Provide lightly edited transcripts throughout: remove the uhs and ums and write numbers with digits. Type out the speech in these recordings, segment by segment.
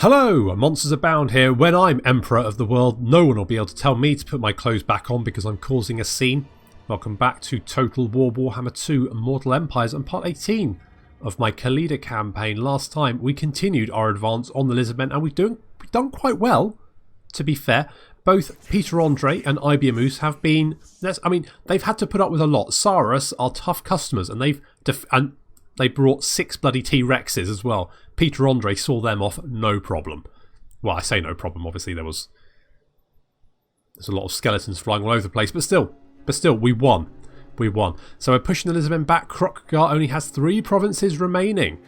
Hello, Monsters Abound here. When I'm Emperor of the World, no one will be able to tell me to put my clothes back on because I'm causing a scene. Welcome back to Total War Warhammer 2 Mortal Empires and part 18 of my Khalida campaign. Last time we continued our advance on the Lizardmen and we've done quite well, to be fair. Both Peter Andre and Ibiamus have been, they've had to put up with a lot. Saurus are tough customers and they brought 6 bloody T-Rexes as well. Peter Andre saw them off no problem. Well, I say no problem, obviously there's a lot of skeletons flying all over the place, but still, we won. We won. So we're pushing the Lizardmen back. Krokhgar only has 3 provinces remaining.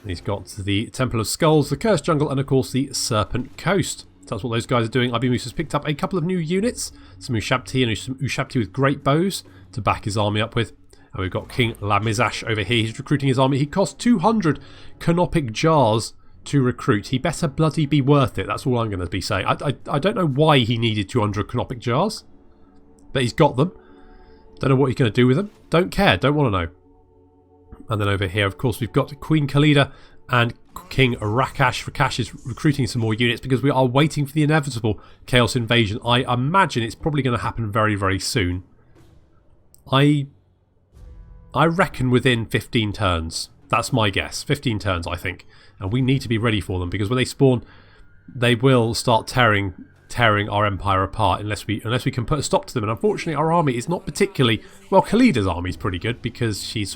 And he's got the Temple of Skulls, the Cursed Jungle, and of course the Serpent Coast. So that's what those guys are doing. Ibiamus has picked up a couple of new units, some Ushabti and some Ushabti with great bows to back his army up with. And we've got King Lamizash over here. He's recruiting his army. He costs 200 canopic jars to recruit. He better bloody be worth it. That's all I'm going to be saying. I don't know why he needed 200 canopic jars, but he's got them. Don't know what he's going to do with them. Don't care. Don't want to know. And then over here, of course, we've got Queen Khalida and King Rakash. Rakash is recruiting some more units because we are waiting for the inevitable Chaos Invasion. I imagine it's probably going to happen very, very soon. I reckon within 15 turns. That's my guess. 15 turns, I think. And we need to be ready for them because when they spawn, they will start tearing our empire apart unless we can put a stop to them. And unfortunately, our army is not particularly... Well, Khalida's army is pretty good because she's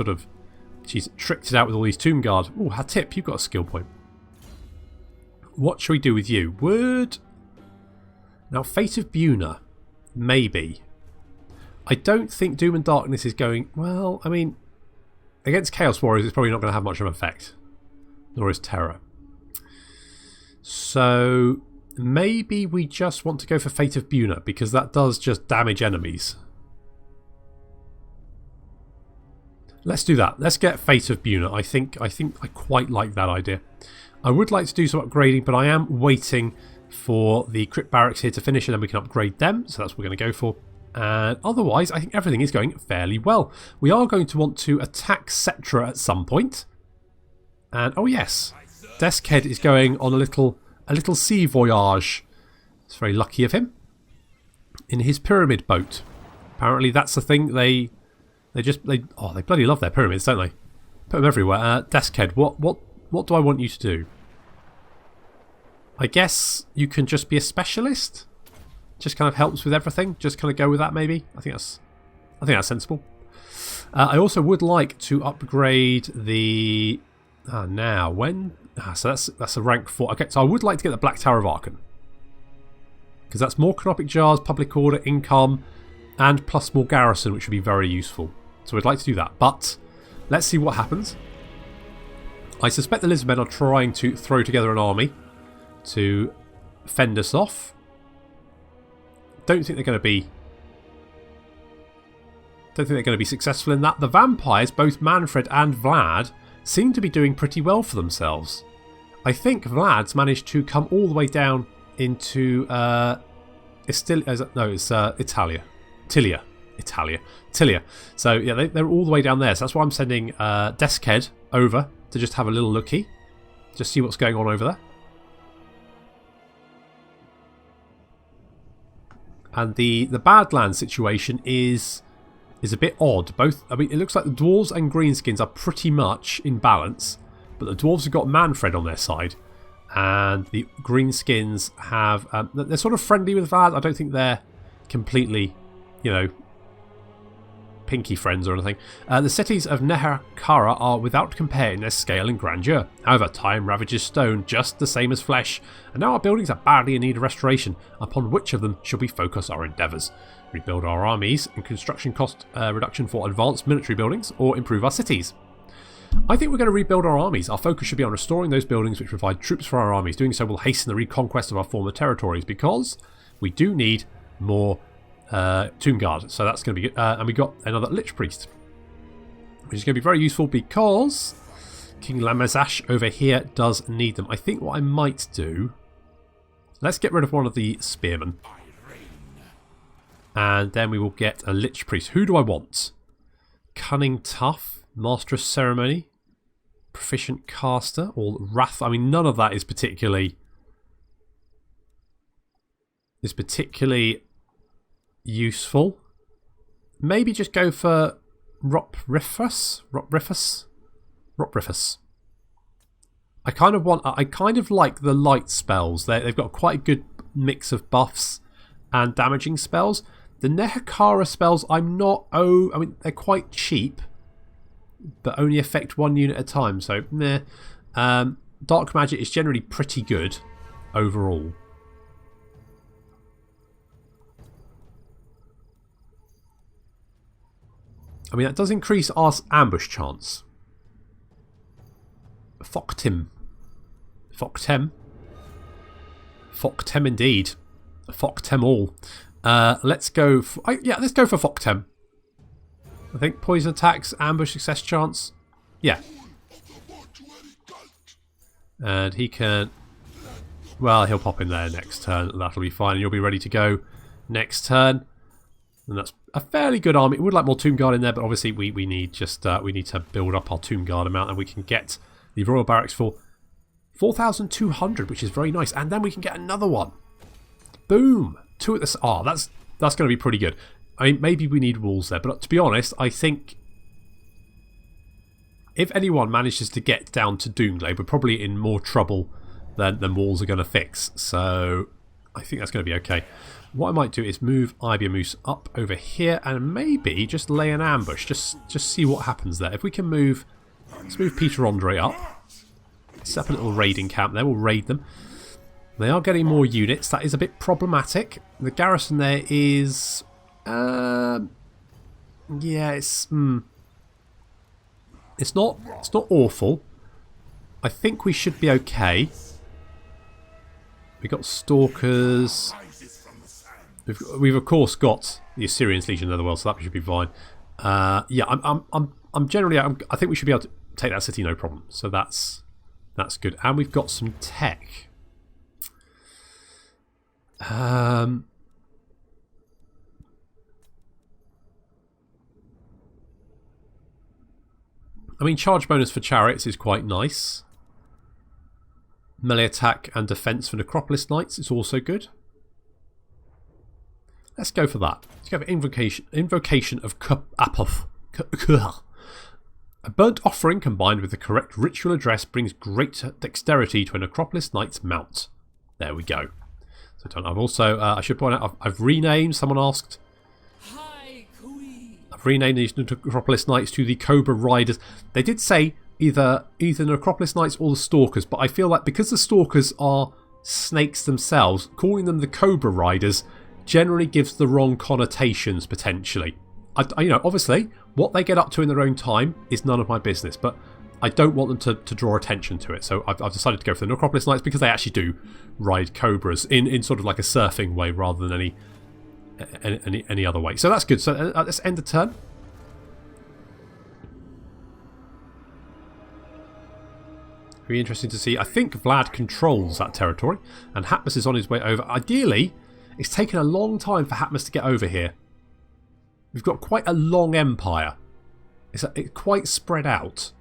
tricked it out with all these Tomb Guard. Oh, Hatip, you've got a skill point. What shall we do with you? Now, Fate of Buna. Maybe. I don't think Doom and Darkness is going... Well, I mean, against Chaos Warriors it's probably not going to have much of an effect. Nor is Terror. So maybe we just want to go for Fate of Buna because that does just damage enemies. Let's do that. Let's get Fate of Buna. I think I quite like that idea. I would like to do some upgrading, but I am waiting for the Crypt Barracks here to finish and then we can upgrade them. So that's what we're going to go for. And otherwise, I think everything is going fairly well. We are going to want to attack Cetra at some point. And, oh yes, Deskhead is going on a little sea voyage. It's very lucky of him. In his pyramid boat. Apparently that's the thing they bloody love their pyramids, don't they? Put them everywhere. Deskhead, what do I want you to do? I guess you can just be a specialist? Just kind of helps with everything. Just kind of go with that, maybe. I think that's sensible. I also would like to upgrade the. So that's a rank 4. Okay, so I would like to get the Black Tower of Archon because that's more canopic jars, public order, income, and plus more garrison, which would be very useful. So I'd like to do that. But let's see what happens. I suspect the Lizardmen are trying to throw together an army to fend us off. Don't think they're going to be successful in that. The vampires, both Manfred and Vlad, seem to be doing pretty well for themselves. I think Vlad's managed to come all the way down into Italia. So yeah, they're all the way down there. So that's why I'm sending Deskhead over to just have a little looky, just see what's going on over there. And the Badlands situation is a bit odd. It looks like the Dwarves and Greenskins are pretty much in balance, but the Dwarves have got Manfred on their side, and the Greenskins have they're sort of friendly with Vlad. I don't think they're completely, pinky friends or anything. The cities of Neherkara are without compare in their scale and grandeur. However, time ravages stone just the same as flesh, and now our buildings are badly in need of restoration. Upon which of them should we focus our endeavours? Rebuild our armies and construction cost reduction for advanced military buildings, or improve our cities? I think we're going to rebuild our armies. Our focus should be on restoring those buildings which provide troops for our armies. Doing so will hasten the reconquest of our former territories because we do need more Tomb Guard, so that's going to be good. And we got another Lich Priest, which is going to be very useful because King Lamizash over here does need them. I think what I might do, let's get rid of one of the Spearmen, and then we will get a Lich Priest. Who do I want? Cunning Tough, Master of Ceremony, Proficient Caster, or Wrath. I mean, none of that is particularly is particularly useful. Maybe just go for Ropriffus. I kind of like the light spells. They've got quite a good mix of buffs and damaging spells. The Nehakara spells, I mean, they're quite cheap, but only affect one unit at a time. So, meh. Dark magic is generally pretty good overall. I mean, that does increase our ambush chance. Foktim indeed. Foktem all. Let's go for, let's go for Foktem. I think poison attacks, ambush success chance. Yeah. And he can, well, he'll pop in there next turn. That'll be fine. And you'll be ready to go next turn. And that's a fairly good army. We would like more Tomb Guard in there, but obviously we need to build up our Tomb Guard amount, and we can get the Royal Barracks for 4,200, which is very nice. And then we can get another one. Boom! 2 at the... Oh, that's going to be pretty good. I mean, maybe we need walls there, but to be honest, I think if anyone manages to get down to Doomglade, we're probably in more trouble than walls are going to fix. So I think that's going to be okay. What I might do is move Ibiamoose up over here and maybe just lay an ambush. Just see what happens there. If we can move... Let's move Peter Andre up. Set up a little raiding camp there. We'll raid them. They are getting more units. That is a bit problematic. The garrison there is... yeah, it's not awful. I think we should be okay. We've got Stalkers. We've of course got the Assyrians Legion of the Netherworld, so that should be fine. Yeah, I'm generally... I think we should be able to take that city no problem. So that's good. And we've got some tech. I mean, charge bonus for chariots is quite nice. Melee attack and defense for Necropolis Knights is also good. Let's go for that. Let's go for Invocation of Apoth. A burnt offering combined with the correct ritual address brings great dexterity to a Necropolis Knight's mount. There we go. So I've also, I should point out, I've renamed, someone asked. I've renamed these Necropolis Knights to the Cobra Riders. They did say either Necropolis Knights or the Stalkers, but I feel like because the Stalkers are snakes themselves, calling them the Cobra Riders generally gives the wrong connotations potentially. You know, obviously, what they get up to in their own time is none of my business, but I don't want them to draw attention to it. So I've decided to go for the Necropolis Knights because they actually do ride cobras in sort of like a surfing way rather than any other way. So that's good. So let's end the turn. Very interesting to see. I think Vlad controls that territory, and Hatmas is on his way over. Ideally, it's taken a long time for Hatmas to get over here. We've got quite a long empire. It's quite spread out.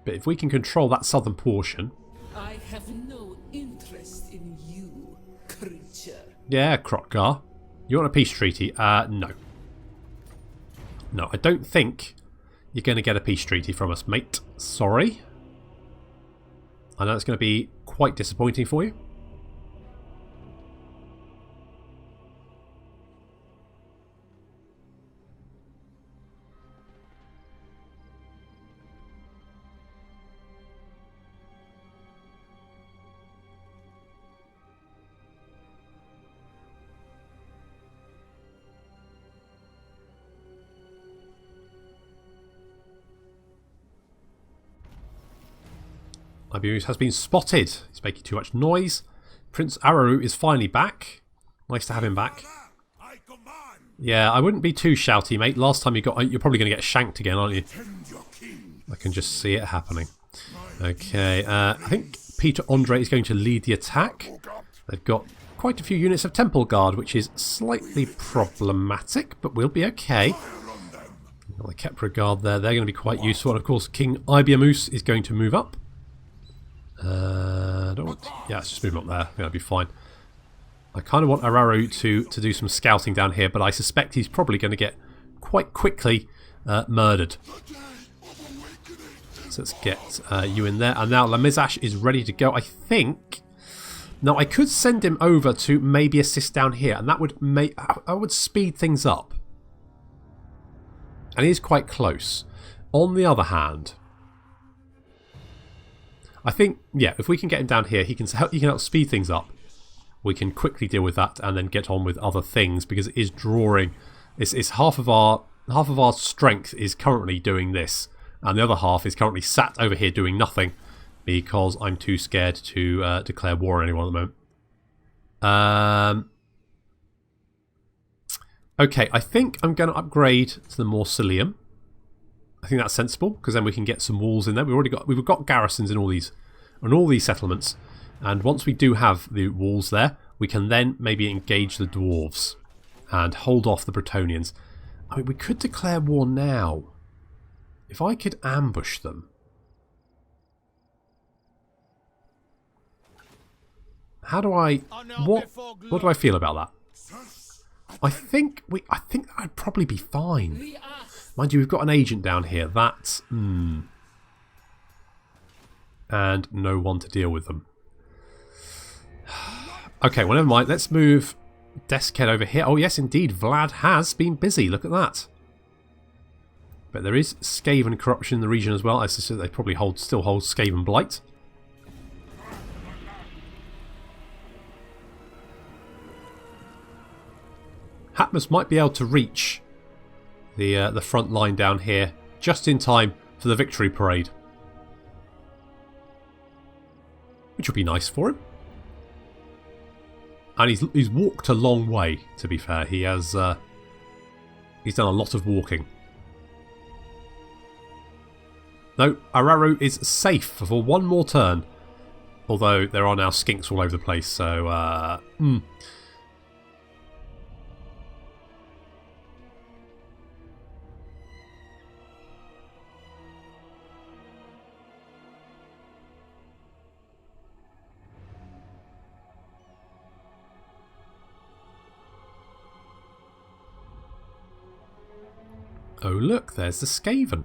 But if we can control that southern portion... I have no interest in you, creature. Yeah, Krotgar. You want a peace treaty? No. No, I don't think you're going to get a peace treaty from us, mate. Sorry. I know it's going to be quite disappointing for you. Ibiamoose has been spotted. He's making too much noise. Prince Araru is finally back. Nice to have him back. Yeah, I wouldn't be too shouty, mate. Last time you're probably going to get shanked again, aren't you? I can just see it happening. Okay, I think Peter Andre is going to lead the attack. They've got quite a few units of Temple Guard, which is slightly problematic, but we'll be okay. Got the Kepra Guard there. They're going to be quite useful. And of course, King Ibiamus is going to move up. Yeah, let's just move him up there. That'll be fine. I kind of want Araru to do some scouting down here, but I suspect he's probably going to get quite quickly murdered. So let's get you in there. And now Lamizash is ready to go, I think. Now, I could send him over to maybe assist down here, and that would I would speed things up. And he is quite close. On the other hand, I think, yeah, if we can get him down here, he can help speed things up. We can quickly deal with that and then get on with other things, because it is drawing. It's half of our strength is currently doing this, and the other half is currently sat over here doing nothing because I'm too scared to declare war on anyone at the moment. Okay, I think I'm going to upgrade to the Mausoleum. I think that's sensible, because then we can get some walls in there. We've got garrisons in all these settlements, and once we do have the walls there, we can then maybe engage the dwarves and hold off the Bretonnians. I mean, we could declare war now. If I could ambush them. How do I... What do I feel about that? I think I'd probably be fine. Mind you, we've got an agent down here. That's... And no one to deal with them. Okay, well, never mind. Let's move Deskhead over here. Oh, yes, indeed. Vlad has been busy. Look at that. But there is Skaven corruption in the region as well. I suspect they probably still hold Skaven Blight. Hatmus might be able to reach the front line down here just in time for the victory parade, which would be nice for him. And he's walked a long way. To be fair, he's done a lot of walking. No, Araru is safe for one more turn, although there are now skinks all over the place. So oh look, there's the Skaven.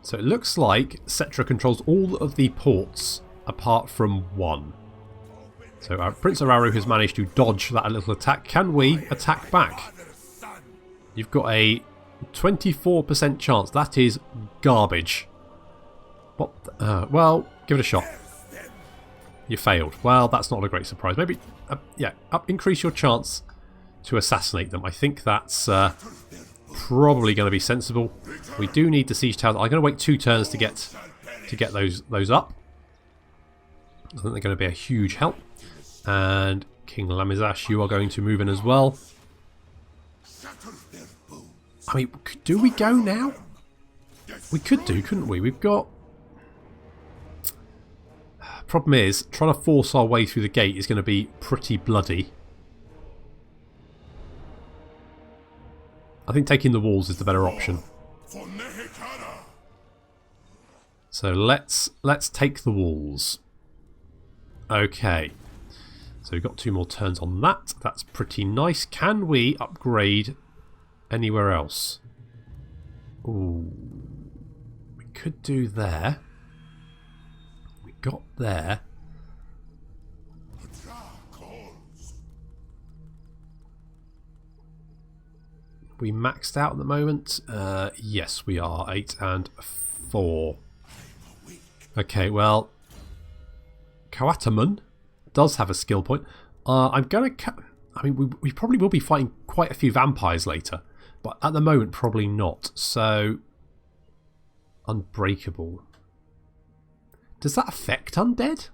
So it looks like Cetra controls all of the ports apart from one. So Prince Araru has managed to dodge that little attack. Can we attack back? You've got a 24% chance. That is garbage. What? Well, give it a shot. You failed. Well, that's not a great surprise. Maybe, yeah, increase your chance to assassinate them. I think that's probably going to be sensible. We do need the siege towers. I'm going to wait 2 turns to get those up. I think they're going to be a huge help. And King Lamizash, you are going to move in as well. I mean, do we go now? We could do, couldn't we? We've got... Problem is, trying to force our way through the gate is going to be pretty bloody. I think taking the walls is the better option. So let's take the walls. Okay. So we've got 2 more turns on that. That's pretty nice. Can we upgrade anywhere else? Ooh. We could do there. We got there. We maxed out at the moment. Yes, we are. 8 and 4. Okay, well, Kawataman does have a skill point. I'm going to... I mean, we probably will be fighting quite a few vampires later, but at the moment, probably not. So, Unbreakable. Does that affect undead?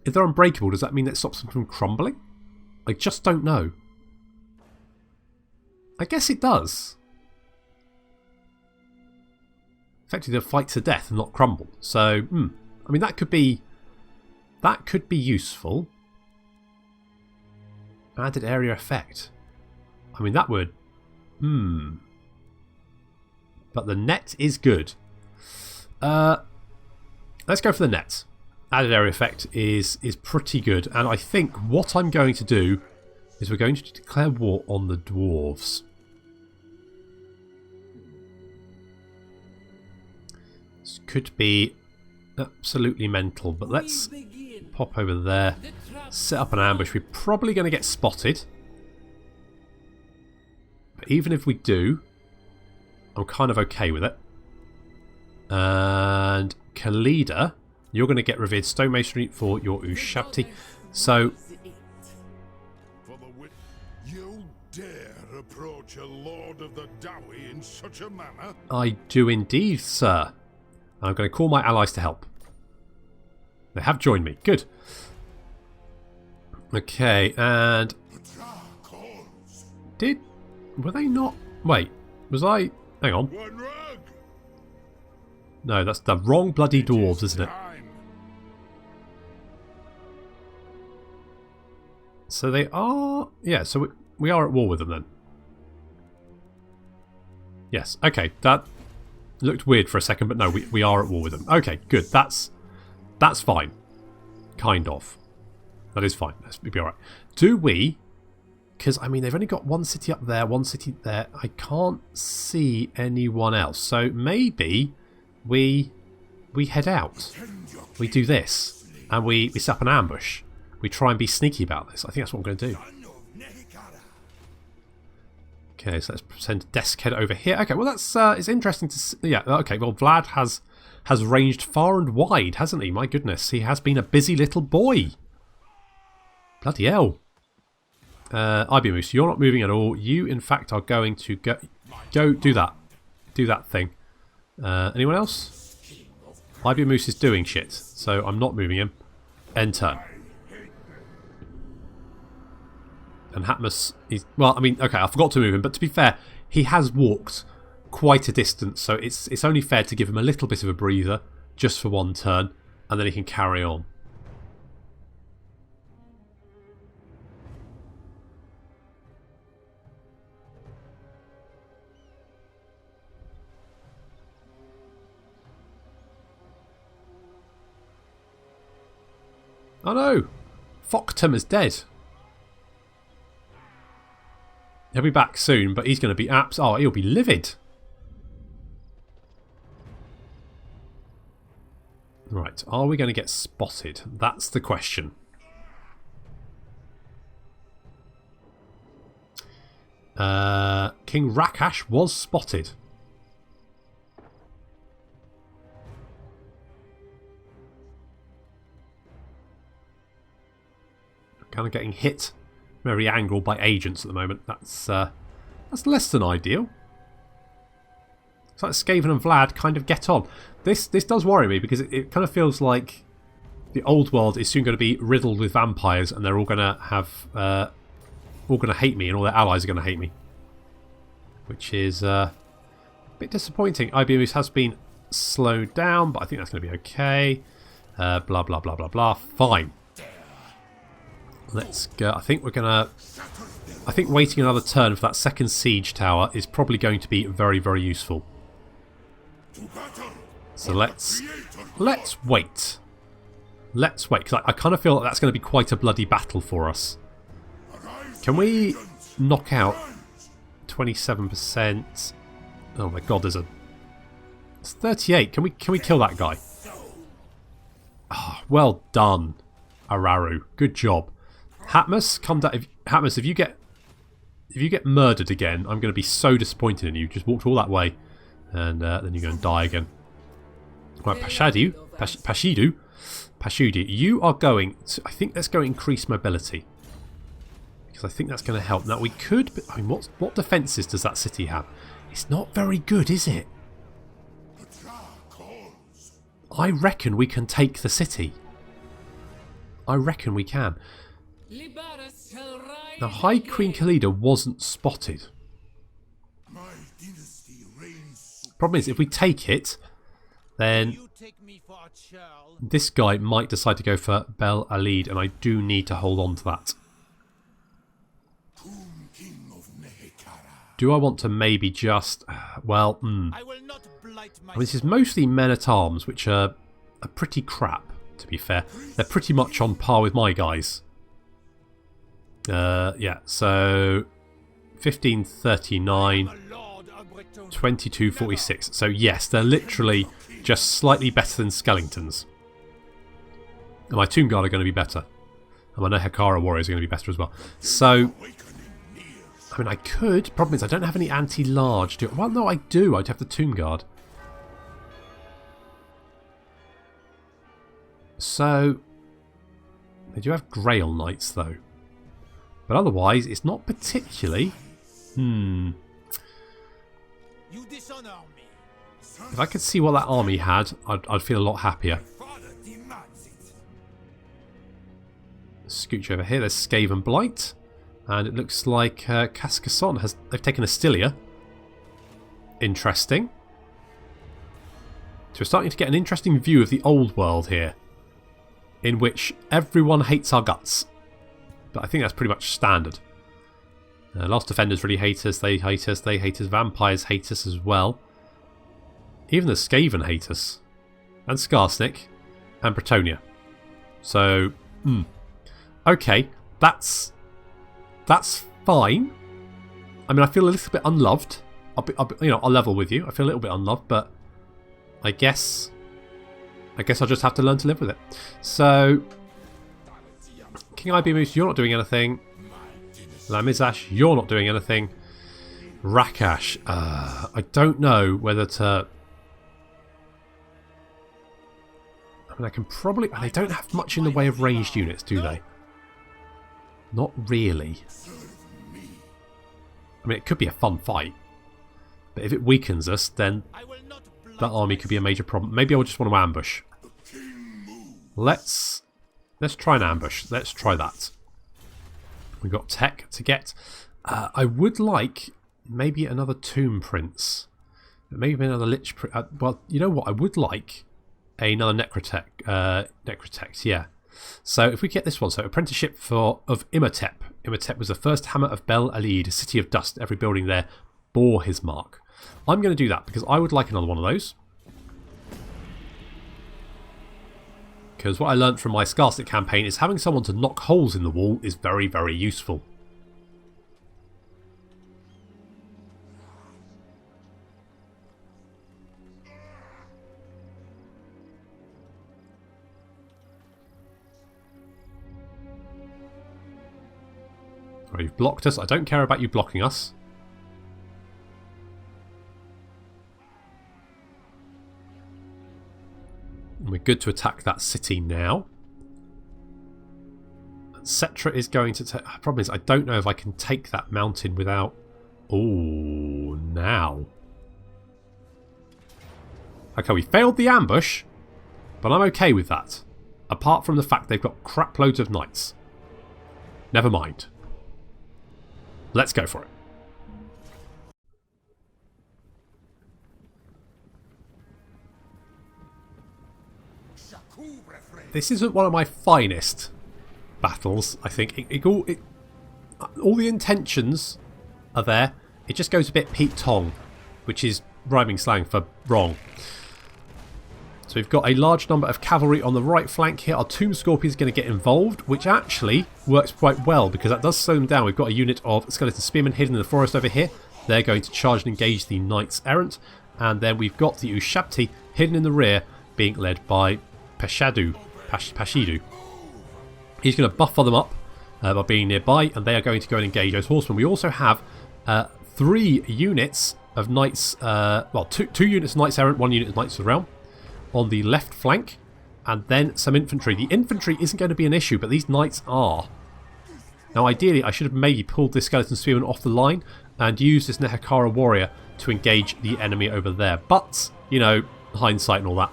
If they're unbreakable, does that mean that stops them from crumbling? I just don't know. I guess it does. Effectively, they'll fight to death and not crumble. So, I mean, that could be useful. Added area effect. I mean, that would... But the net is good. Let's go for the net. Added area effect is pretty good. And I think what I'm going to do is we're going to declare war on the dwarves. This could be absolutely mental, but let's pop over there, set up an ambush. We're probably going to get spotted. But even if we do, I'm kind of okay with it. And Khalida, you're going to get revered stonemasonry for your Ushabti. So, you dare approach a lord of the Dowie in such a manner? I do indeed, sir. I'm going to call my allies to help. They have joined me. Good. Okay, and... Were they not... Wait, was I... Hang on. No, that's the wrong bloody dwarves, isn't it? So they are... Yeah, so we are at war with them then. Yes, okay. That looked weird for a second, but no, we are at war with them. Okay, good. That's fine. Kind of. That is fine. Let's be alright. Do we... Because, I mean, they've only got one city up there, one city there. I can't see anyone else. So maybe we head out. We do this. And we set up an ambush. We try and be sneaky about this. I think that's what I'm going to do. Okay, so let's send Deskhead over here. Okay, well that's it's interesting to see. Yeah, okay, well Vlad has ranged far and wide, hasn't he? My goodness, he has been a busy little boy. Bloody hell. Ibiomus, you're not moving at all. You, in fact, are going to go do that. Do that thing. Anyone else? Ibiomus is doing shit, so I'm not moving him. End turn. And Hatmus is... Well, I mean, okay, I forgot to move him, but to be fair, he has walked quite a distance, so it's only fair to give him a little bit of a breather, just for one turn, and then he can carry on. Oh no! Foktum is dead. He'll be back soon, but he's going to be oh, he'll be livid. Right, are we going to get spotted? That's the question. King Rakash was spotted. Kind of getting hit from every angle by agents at the moment. That's less than ideal. It's like Skaven and Vlad kind of get on. This does worry me because it kind of feels like the old world is soon going to be riddled with vampires, and they're all going to have all going to hate me, and all their allies are going to hate me, which is a bit disappointing. Ibiomus has been slowed down, but I think that's going to be okay. Blah blah blah blah blah. Fine. Let's go. I think waiting another turn for that second siege tower is probably going to be very, very useful. So let's wait. Let's wait, because I kind of feel like that's going to be quite a bloody battle for us. Can we knock out 27%? Oh my god, it's 38. Can we kill that guy? Oh, well done, Araru. Good job. Hatmus, come down. Hatmus, if you get murdered again, I'm going to be so disappointed in you. Just walked all that way, and then you go and die again. Right, Pashidu, you are going to... I think let's go increase mobility, because I think that's going to help. Now we could... I mean, what defences does that city have? It's not very good, is it? I reckon we can take the city. I reckon we can. Now, High Queen Khalida wasn't spotted. Problem is, if we take it, then this guy might decide to go for Bel Alid, and I do need to hold on to that. do I want to maybe just... well, I will not blight my this is mostly men-at-arms, which are pretty crap, to be fair. They're pretty much on par with my guys. Yeah, so 1539, 2246. So yes, they're literally just slightly better than Skellingtons. And my Tomb Guard are going to be better. And my Nehekara Warriors are going to be better as well. So, I mean, I could. Problem is, I don't have any anti-large. Well, no, I do. I'd have the Tomb Guard. So, they do have Grail Knights, though. But otherwise, it's not particularly... You dishonor me. If I could see what that army had, I'd feel a lot happier. Scooch over here. There's Skaven Blight. And it looks like Cascason has... They've taken Astilia. Interesting. So we're starting to get an interesting view of the old world here. In which everyone hates our guts. But I think that's pretty much standard. Lost Defenders really hate us. They hate us. They hate us. Vampires hate us as well. Even the Skaven hate us. And Skarsnik. And Bretonia. So, okay. That's fine. I mean, I feel a little bit unloved. I'll level with you. I feel a little bit unloved, but I guess I'll just have to learn to live with it. So, King Ibimus, you're not doing anything. Lamizash, you're not doing anything. Rakash, I don't know whether to... I mean, I can probably... They don't have much in the way of ranged units, do they? Not really. I mean, it could be a fun fight. But if it weakens us, then that army could be a major problem. Maybe I just want to ambush. Let's try an ambush. Let's try that. We've got tech to get. I would like maybe another Tomb Prince. Maybe another Lich Prince. Well, you know what? I would like another Necrotech. Necrotech, yeah. So if we get this one, so apprenticeship of Imhotep. Imhotep was the first hammer of Bel Alid, city of dust. Every building there bore his mark. I'm going to do that because I would like another one of those. Because what I learned from my Skarsnik campaign is having someone to knock holes in the wall is very, very useful. Right, you've blocked us. I don't care about you blocking us. We're good to attack that city now. Cetra is going to take... The problem is I don't know if I can take that mountain without... Oh, now. Okay, we failed the ambush, but I'm okay with that. Apart from the fact they've got crap loads of knights. Never mind. Let's go for it. This isn't one of my finest battles, I think. All the intentions are there. It just goes a bit Pete Tong, which is rhyming slang for wrong. So we've got a large number of cavalry on the right flank here. Our Tomb Scorpion is going to get involved, which actually works quite well because that does slow them down. We've got a unit of Skeleton Spearmen hidden in the forest over here. They're going to charge and engage the Knights Errant. And then we've got the Ushabti hidden in the rear, being led by Pashidu. He's going to buffer them up by being nearby, and they are going to go and engage those horsemen. We also have 3 units of Knights, well, two units of Knights Errant, 1 unit of Knights of the Realm on the left flank, and then some infantry. The infantry isn't going to be an issue, but these Knights are. Now, ideally, I should have maybe pulled this Skeleton Spearman off the line and used this Nehekara Warrior to engage the enemy over there. But, you know, hindsight and all that.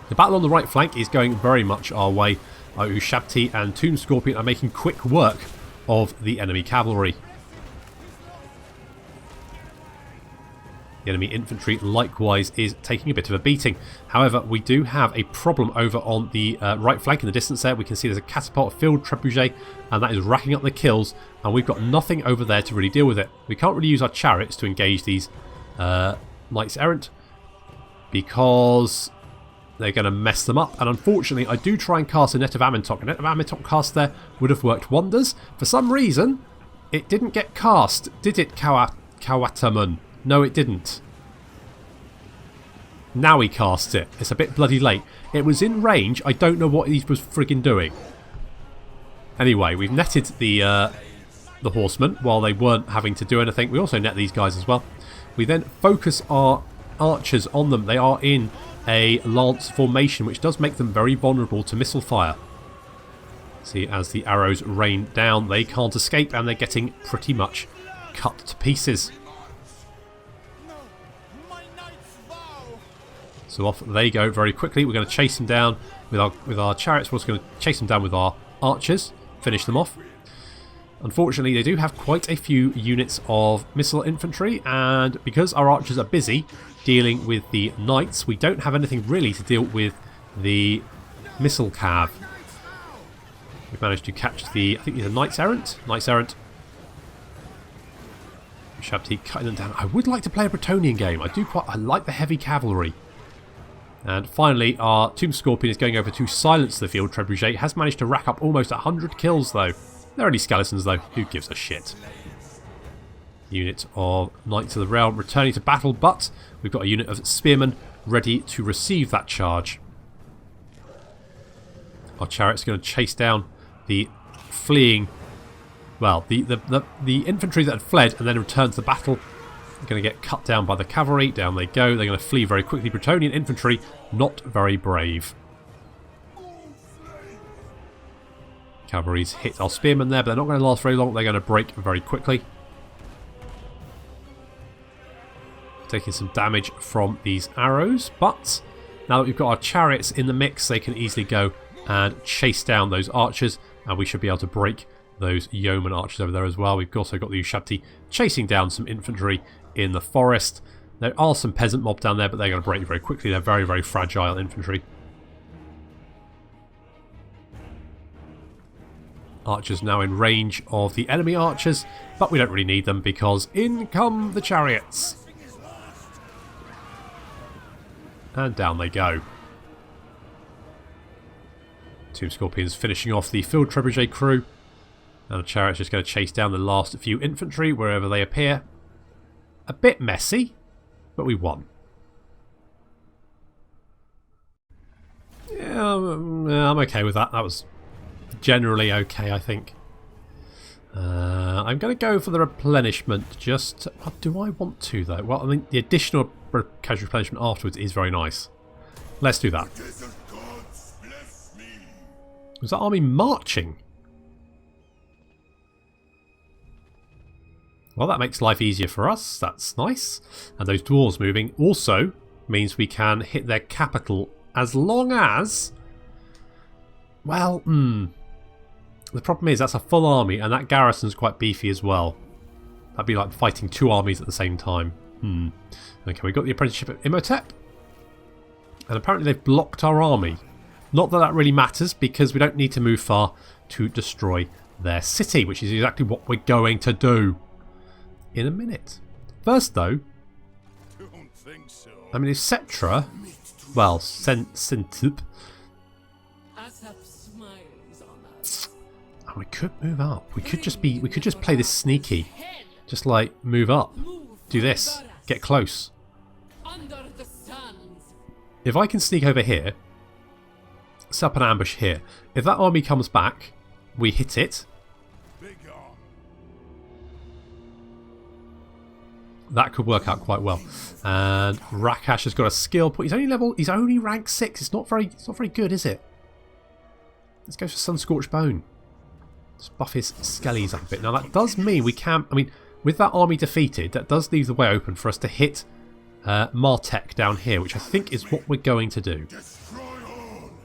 The battle on the right flank is going very much our way. Ushabti and Tomb Scorpion are making quick work of the enemy cavalry. The enemy infantry likewise is taking a bit of a beating. However, we do have a problem over on the right flank in the distance there. We can see there's a catapult field trebuchet, and that is racking up the kills, and we've got nothing over there to really deal with it. We can't really use our chariots to engage these knights errant because they're going to mess them up. And unfortunately, I do try and cast a Net of Amintok. A Net of Amintok cast there would have worked wonders. For some reason, it didn't get cast, did it, Kawataman? No, it didn't. Now he casts it. It's a bit bloody late. It was in range. I don't know what he was frigging doing. Anyway, we've netted the horsemen while they weren't having to do anything. We also net these guys as well. We then focus our archers on them. They are in a lance formation, which does make them very vulnerable to missile fire. See, as the arrows rain down, they can't escape, and they're getting pretty much cut to pieces. So off they go very quickly. We're going to chase them down with our chariots. We're also going to chase them down with our archers, finish them off. Unfortunately, they do have quite a few units of missile infantry, and because our archers are busy dealing with the knights, we don't have anything really to deal with the missile cav. We've managed to catch the, I think these are knights errant. Knights errant. Shabti cutting them down. I would like to play a Bretonnian game. I like the heavy cavalry. And finally, our Tomb Scorpion is going over to silence the field trebuchet. Has managed to rack up almost 100 kills, though. They're only skeletons, though. Who gives a shit? Unit of Knights of the Realm returning to battle, but we've got a unit of Spearmen ready to receive that charge. Our chariot's going to chase down the fleeing... Well, the infantry that had fled and then returned to the battle. They're going to get cut down by the cavalry. Down they go. They're going to flee very quickly. Bretonnian infantry, not very brave. Cavalry's hit our spearmen there, but they're not going to last very long. They're going to break very quickly. Taking some damage from these arrows, but now that we've got our chariots in the mix, they can easily go and chase down those archers, and we should be able to break those yeoman archers over there as well. We've also got the Ushabti chasing down some infantry in the forest. There are some peasant mob down there, but they're going to break very quickly. They're very, very fragile infantry. Archers now in range of the enemy archers, but we don't really need them because in come the chariots. And down they go. Tomb Scorpions finishing off the field trebuchet crew. And the chariot's just going to chase down the last few infantry wherever they appear. A bit messy, but we won. Yeah, I'm okay with that. That was generally okay, I think. I'm going to go for the replenishment. Just, do I want to though? Well, I mean, the additional casual replenishment afterwards is very nice. Let's do that. Was that army marching? Well, that makes life easier for us. That's nice. And those dwarves moving also means we can hit their capital as long as... Well, the problem is that's a full army and that garrison's quite beefy as well. That'd be like fighting two armies at the same time. Okay, we've got the apprenticeship at Imhotep. And apparently they've blocked our army. Not that that really matters because we don't need to move far to destroy their city, which is exactly what we're going to do in a minute. First though, Don't think so. I mean, if Cetra, well, Centup, oh, we could move up. We could just play this sneaky, just like move up, do this, get close. If I can sneak over here, set up an ambush here. If that army comes back, we hit it. That could work out quite well. And Rakash has got a skill point. He's only rank 6. It's not very good, is it? Let's go for Sunscorched Bone. Let's buff his skellies up a bit. Now that does mean we can, I mean, with that army defeated, that does leave the way open for us to hit Martek down here, which I think is what we're going to do.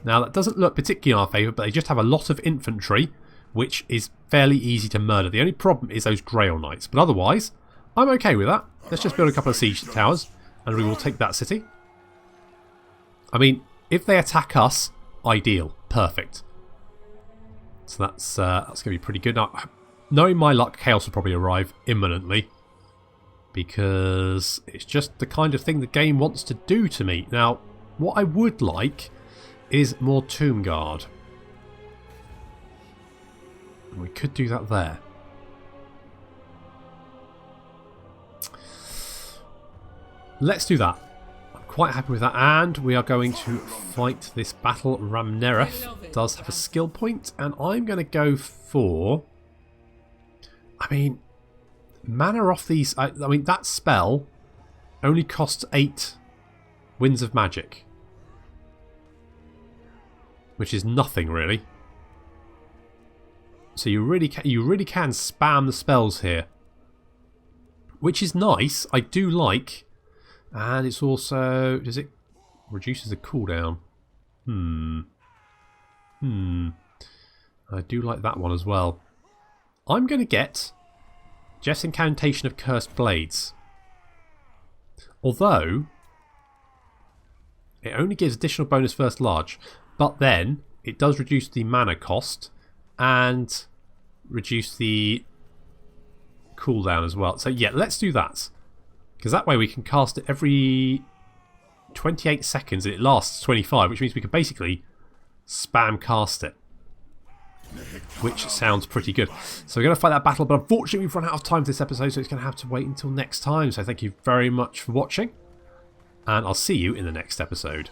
Now that doesn't look particularly in our favour, but they just have a lot of infantry, which is fairly easy to murder. The only problem is those Grail Knights, but otherwise, I'm okay with that. Let's just build a couple of siege towers and we will take that city. I mean, if they attack us, ideal. Perfect. So that's going to be pretty good. Now, knowing my luck, Chaos will probably arrive imminently. Because it's just the kind of thing the game wants to do to me. Now, what I would like is more Tomb Guard. And we could do that there. Let's do that. I'm quite happy with that. And we are going to fight this battle. Ramnereth does have a skill point. And I'm going to go for... I mean... mana off these... I mean, that spell only costs 8 Winds of Magic. Which is nothing, really. So you really can spam the spells here. Which is nice. I do like. And it's also... does it... reduces the cooldown. I do like that one as well. I'm going to get... Jeff's Incantation of Cursed Blades. Although, it only gives additional bonus first large, but then it does reduce the mana cost and reduce the cooldown as well. So yeah, let's do that. Because that way we can cast it every 28 seconds and it lasts 25, which means we can basically spam cast it. Which sounds pretty good. So we're going to fight that battle, but unfortunately we've run out of time for this episode, so it's going to have to wait until next time. So thank you very much for watching, and I'll see you in the next episode.